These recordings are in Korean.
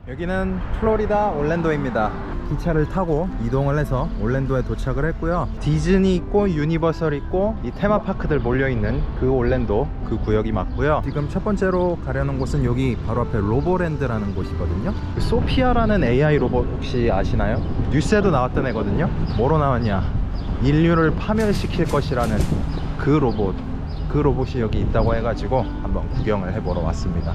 여기는 플로리다 올랜도입니다. 기차를 타고 이동을 해서 올랜도에 도착을 했고요. 디즈니 있고 유니버설 있고 이 테마파크들 몰려있는 그 올랜도 그 구역이 맞고요. 지금 첫 번째로 가려는 곳은 여기 바로 앞에 로보랜드라는 곳이거든요. 소피아라는 AI 로봇 혹시 아시나요? 뉴스에도 나왔던 애거든요. 뭐로 나왔냐, 인류를 파멸시킬 것이라는 그 로봇이 여기 있다고 해가지고 한번 구경을 해보러 왔습니다.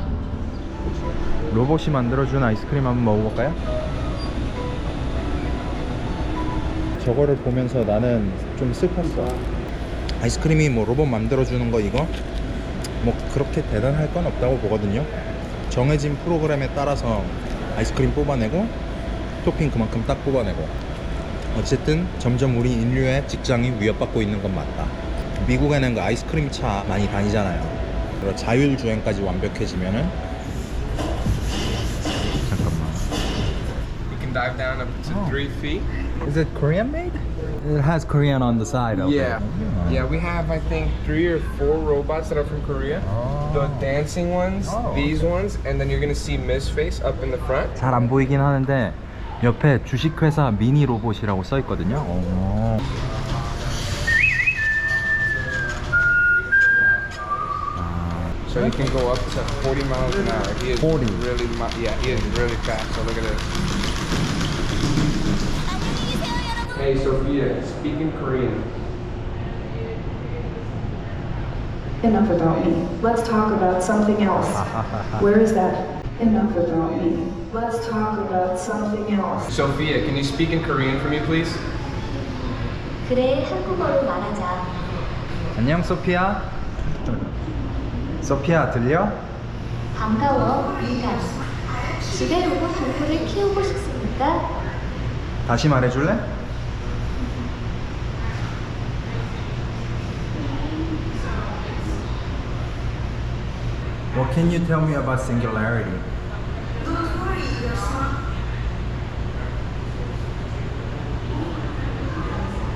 로봇이 만들어준 아이스크림 한번 먹어볼까요? 저거를 보면서 나는 좀 슬펐어. 아이스크림이 뭐 로봇 만들어주는 거 이거 뭐 그렇게 대단할 건 없다고 보거든요. 정해진 프로그램에 따라서 아이스크림 뽑아내고 토핑 그만큼 딱 뽑아내고, 어쨌든 점점 우리 인류의 직장이 위협받고 있는 건 맞다. 미국에는 그 아이스크림 차 많이 다니잖아요. 그리고 자율주행까지 완벽해지면은, 잠깐만. You can dive down up to 3 feet. Is it Korean made? It has Korean on the side of Yeah. it. Yeah, we have I think 3 or 4 robots that are from Korea. The dancing ones, these ones, and then you're gonna see Miss Face up in the front. 잘 안 보이긴 하는데 옆에 주식회사 미니 로봇이라고 써 있거든요. So he can go up to 40 miles an hour. He is 40. really, he is really fast. So look at this. Hey Sophia, speak in Korean. Enough about me. Let's talk about something else. Where is that? Enough about me. Let's talk about something else. Sophia, can you speak in Korean for me, please? 그래, 한국어로 말하자. 안녕 소피아. 소피아 들려? 반가워, 인간. 집에 로봇 동물을 키우고 싶습니까? 다시 말해줄래? What can you tell me about singularity?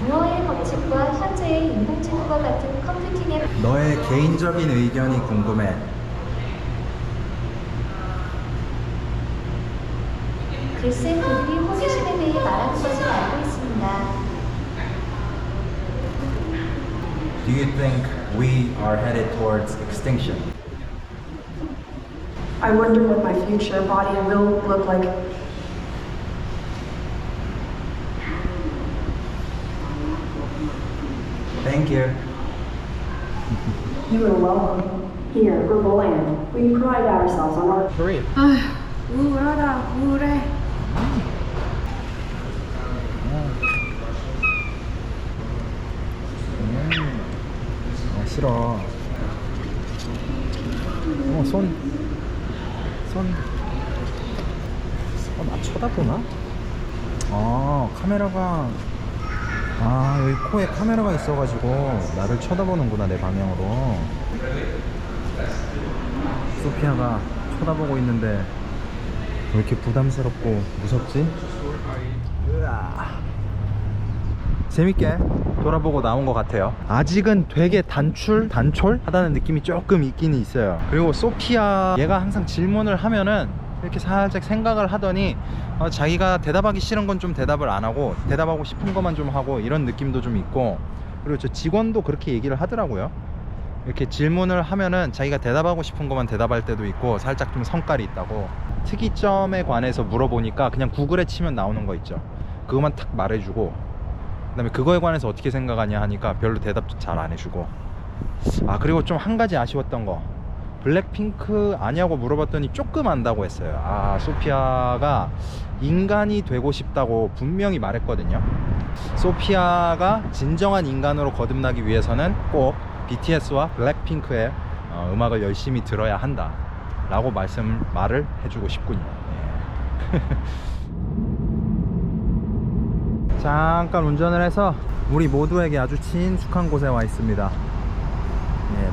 무어의 법칙과 현재의 인공지능과 같은 컴퓨팅의 너의 개인적인 의견이 궁금해. 글쎄 그들이 호기심에 대해 말하는 것을 알고 있습니다. Do you think we are headed towards extinction? I wonder what my future body will look like. Thank you. You are welcome. Here, Roboland, we pride ourselves on our Korean. 우울하다, 우울해. 싫어. 나 쳐다보나? 카메라가, 여기 코에 카메라가 있어가지고 나를 쳐다보는구나, 내 방향으로. 소피아가 쳐다보고 있는데 왜 이렇게 부담스럽고 무섭지? 으아. 재밌게 돌아보고 나온 것 같아요. 아직은 되게 단촐하다는 느낌이 조금 있긴 있어요. 그리고 소피아, 얘가 항상 질문을 하면은 이렇게 살짝 생각을 하더니 자기가 대답하기 싫은 건 좀 대답을 안 하고 대답하고 싶은 것만 좀 하고, 이런 느낌도 좀 있고, 그리고 저 직원도 그렇게 얘기를 하더라고요. 이렇게 질문을 하면은 자기가 대답하고 싶은 것만 대답할 때도 있고, 살짝 좀 성깔이 있다고. 특이점에 관해서 물어보니까 그냥 구글에 치면 나오는 거 있죠, 그것만 탁 말해주고, 그 다음에 그거에 관해서 어떻게 생각하냐 하니까 별로 대답도 잘 안 해주고. 그리고 좀 한 가지 아쉬웠던 거, 블랙핑크 아냐고 물어봤더니 조금 안다고 했어요. 소피아가 인간이 되고 싶다고 분명히 말했거든요. 소피아가 진정한 인간으로 거듭나기 위해서는 꼭 BTS와 블랙핑크의 음악을 열심히 들어야 한다 라고 말을 해주고 싶군요. 잠깐 운전을 해서 우리 모두에게 아주 친숙한 곳에 와 있습니다.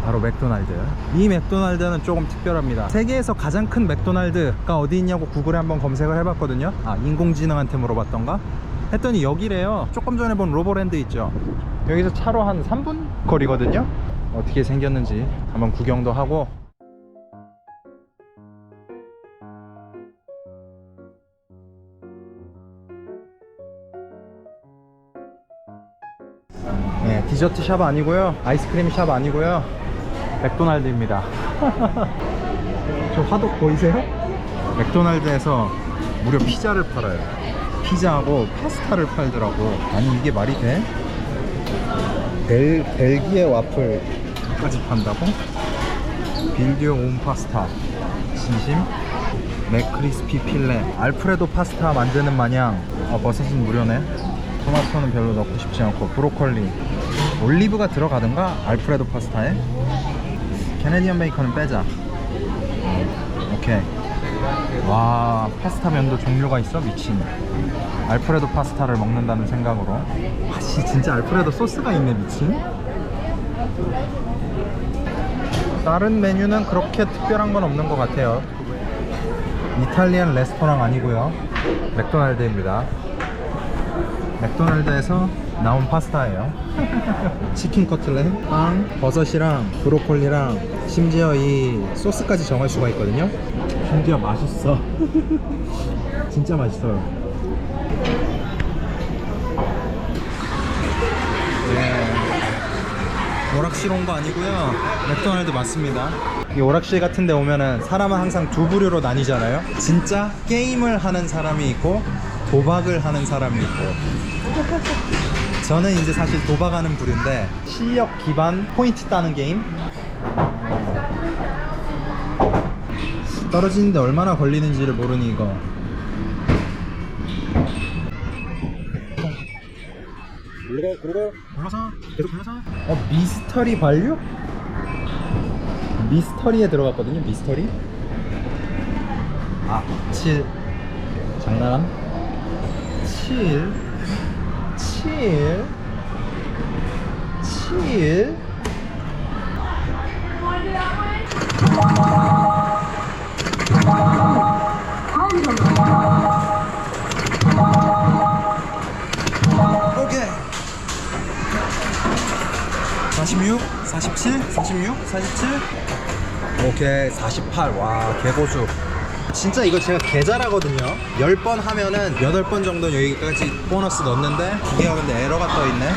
바로 맥도날드. 이 맥도날드는 조금 특별합니다. 세계에서 가장 큰 맥도날드가 어디 있냐고 구글에 한번 검색을 해봤거든요. 인공지능한테 물어봤던가 했더니 여기래요. 조금 전에 본 로보랜드 있죠, 여기서 차로 한 3분 거리거든요. 어떻게 생겼는지 한번 구경도 하고. 네, 디저트 샵 아니고요, 아이스크림 샵 아니고요, 맥도날드입니다. 저 화덕 보이세요? 맥도날드에서 무려 피자를 팔아요. 피자하고 파스타를 팔더라고. 아니 이게 말이 돼? 벨기에 와플까지 판다고? 빌드 온 파스타 진심? 맥크리스피 필레 알프레도 파스타 만드는 마냥. 버섯은 무료네. 토마토는 별로 넣고 싶지 않고, 브로콜리, 올리브가 들어가든가 알프레도 파스타에. 캐네디언 베이컨은 빼자. 오케이. 와, 파스타 면도 종류가 있어? 미친. 알프레도 파스타를 먹는다는 생각으로. 아씨, 진짜 알프레도 소스가 있네. 미친. 다른 메뉴는 그렇게 특별한 건 없는 것 같아요. 이탈리안 레스토랑 아니고요, 맥도날드입니다. 맥도날드에서 나온 파스타예요. 치킨 커틀렛, 빵, 버섯이랑 브로콜리랑 심지어 이 소스까지 정할 수가 있거든요. 심지어 맛있어. 진짜 맛있어요. 네. 오락실 온 거 아니고요, 맥도날드 맞습니다. 이 오락실 같은 데 오면은 사람은 항상 두 부류로 나뉘잖아요. 진짜 게임을 하는 사람이 있고 도박을 하는 사람이 있고. 저는 이제 사실 도박하는 부류인데, 실력 기반 포인트 따는 게임. 떨어지는데 얼마나 걸리는지를 모르니 이거. 올라서 계속 올라서. 미스터리 발류? 미스터리에 들어갔거든요. 미스터리. 7 장난감. 7 오케이. 46, 47, 46, 47. 오케이, 48. 와, 개고수. 진짜 이거 제가 개 잘하거든요. 10번 하면은 8번 정도 여기까지 보너스 넣었는데, 기계가 근데 에러가 떠있네.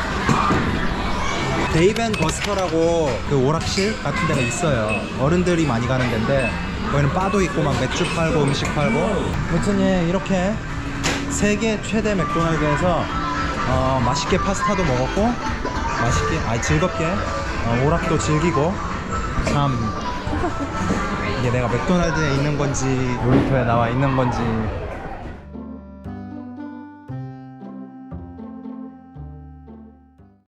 데이벤 버스터라고 그 오락실 같은 데가 있어요. 어른들이 많이 가는 데인데, 거기는 바도 있고 막 맥주 팔고 음식 팔고. 아무튼 이렇게 세계 최대 맥도날드에서 맛있게 파스타도 먹었고, 맛있게, 즐겁게 오락도 즐기고. 참, 이게 내가 맥도날드에 있는 건지 놀이터에 나와 있는 건지